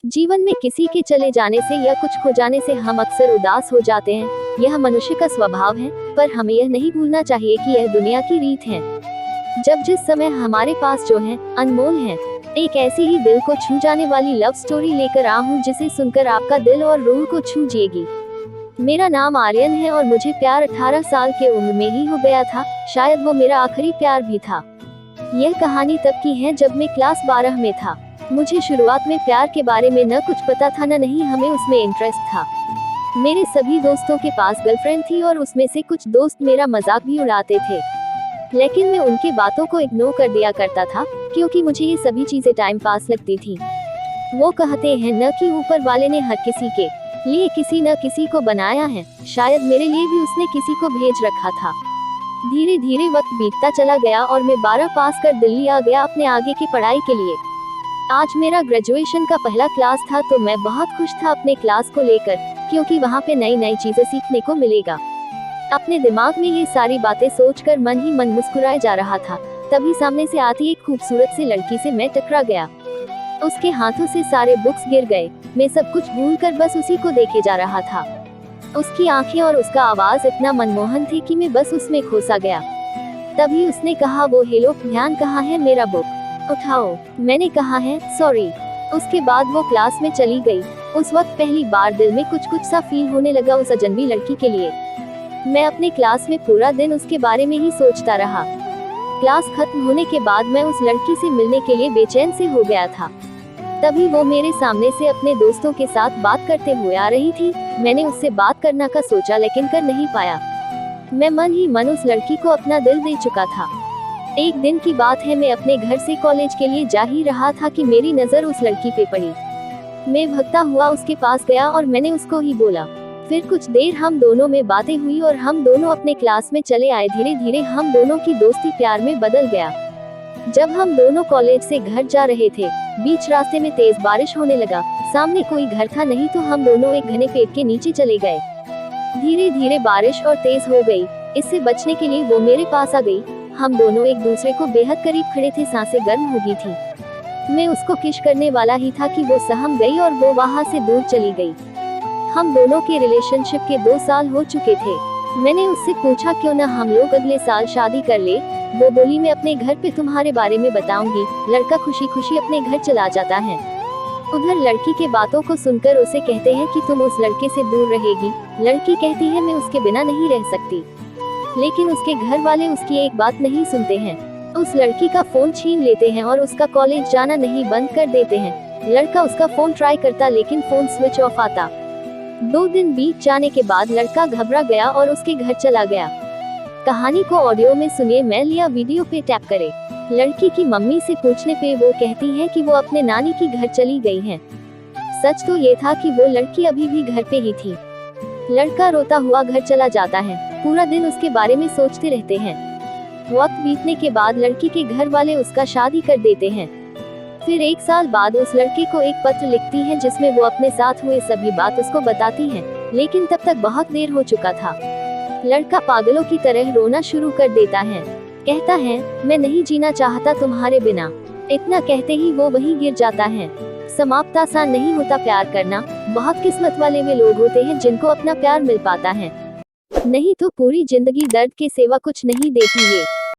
जीवन में किसी के चले जाने से या कुछ खो जाने से हम अक्सर उदास हो जाते हैं। यह मनुष्य का स्वभाव है, पर हमें यह नहीं भूलना चाहिए कि यह दुनिया की रीत है। जब जिस समय हमारे पास जो है अनमोल है। एक ऐसी ही दिल को छू जाने वाली लव स्टोरी लेकर आ हूँ जिसे सुनकर आपका दिल और रूह को छू जाएगी। मेरा नाम आर्यन है और मुझे प्यार 18 साल के उम्र में ही हो गया था। शायद वो मेरा आखिरी प्यार भी था। यह कहानी तब की है जब मैं क्लास 12 में था। मुझे शुरुआत में प्यार के बारे में न कुछ पता था न नहीं हमें उसमें इंटरेस्ट था। मेरे सभी दोस्तों के पास गर्लफ्रेंड थी और उसमें से कुछ दोस्त मेरा मजाक भी उड़ाते थे, लेकिन मैं उनके बातों को इग्नोर कर दिया करता था क्योंकि मुझे ये सभी चीजें टाइम पास लगती थी। वो कहते हैं न कि ऊपर वाले ने हर किसी के लिए किसी न किसी को बनाया है, शायद मेरे लिए भी उसने किसी को भेज रखा था। धीरे धीरे वक्त बीतता चला गया और मैं 12 पास कर दिल्ली आ गया अपने आगे की पढ़ाई के लिए। आज मेरा ग्रेजुएशन का पहला क्लास था तो मैं बहुत खुश था अपने क्लास को लेकर, क्योंकि वहाँ पे नई नई चीजें सीखने को मिलेगा। अपने दिमाग में ये सारी बातें सोचकर मन ही मन मुस्कुराए जा रहा था। तभी सामने से आती एक खूबसूरत सी लड़की से मैं टकरा गया। उसके हाथों से सारे बुक्स गिर गए। मैं सब कुछ भूलकर बस उसी को देखे जा रहा था। उसकी आंखें और उसका आवाज इतना मनमोहन थे कि मैं बस उसमें खोसा गया। तभी उसने कहा, वो हेलो, ध्यान कहाँ है, मेरा बुक उठाओ। मैंने कहा है सॉरी। उसके बाद वो क्लास में चली गई। उस वक्त पहली बार दिल में कुछ कुछ सा फील होने लगा उस अजनबी लड़की के लिए। मैं अपने क्लास में पूरा दिन उसके बारे में ही सोचता रहा। क्लास खत्म होने के बाद मैं उस लड़की से मिलने के लिए बेचैन से हो गया था। तभी वो मेरे सामने से अपने दोस्तों के साथ बात करते हुए आ रही थी। मैंने उससे बात करना का सोचा लेकिन कर नहीं पाया। मैं मन ही मन उस लड़की को अपना दिल दे चुका था। एक दिन की बात है, मैं अपने घर से कॉलेज के लिए जा ही रहा था कि मेरी नजर उस लड़की पे पड़ी। मैं भगता हुआ उसके पास गया और मैंने उसको ही बोला। फिर कुछ देर हम दोनों में बातें हुई और हम दोनों अपने क्लास में चले आए। धीरे धीरे हम दोनों की दोस्ती प्यार में बदल गया। जब हम दोनों कॉलेज से घर जा रहे थे, बीच रास्ते में तेज बारिश होने लगा। सामने कोई घर था नहीं तो हम दोनों एक घने पेड़ के नीचे चले गए। धीरे धीरे बारिश और तेज हो गई। इससे बचने के लिए वो मेरे पास आ गई। हम दोनों एक दूसरे को बेहद करीब खड़े थे, सांसें गर्म हो गई थी। मैं उसको किस करने वाला ही था कि वो सहम गई और वो वहाँ से दूर चली गई। हम दोनों के रिलेशनशिप के 2 साल हो चुके थे। मैंने उससे पूछा क्यों न हम लोग अगले साल शादी कर ले। वो बोली, मैं अपने घर पे तुम्हारे बारे में बताऊंगी। लड़का खुशी खुशी अपने घर चला जाता है। उधर लड़की के बातों को सुनकर उसे कहते हैं कि तुम उस लड़के से दूर रहेगी। लड़की कहती है, मैं उसके बिना नहीं रह सकती। लेकिन उसके घर वाले उसकी एक बात नहीं सुनते हैं। उस लड़की का फोन छीन लेते हैं और उसका कॉलेज जाना नहीं बंद कर देते हैं। लड़का उसका फोन ट्राई करता लेकिन फोन स्विच ऑफ आता। 2 दिन बीत जाने के बाद लड़का घबरा गया और उसके घर चला गया। कहानी को ऑडियो में सुनिए, मैं लिया वीडियो पे टैप करे। लड़की की मम्मी से पूछने पे वो कहती है कि वो अपने नानी की घर चली गई है। सच तो ये था कि वो लड़की अभी भी घर पे ही थी। लड़का रोता हुआ घर चला जाता है। पूरा दिन उसके बारे में सोचते रहते हैं। वक्त बीतने के बाद लड़की के घर वाले उसका शादी कर देते हैं। फिर 1 साल बाद उस लड़के को एक पत्र लिखती है जिसमें वो अपने साथ हुए सभी बात उसको बताती है, लेकिन तब तक बहुत देर हो चुका था। लड़का पागलों की तरह रोना शुरू कर देता है। कहता है, मैं नहीं जीना चाहता तुम्हारे बिना। इतना कहते ही वो वहीं गिर जाता है। समाप्त आसान नहीं होता प्यार करना। बहुत किस्मत वाले वे लोग होते हैं जिनको अपना प्यार मिल पाता है, नहीं तो पूरी जिंदगी दर्द के सिवा कुछ नहीं देती है।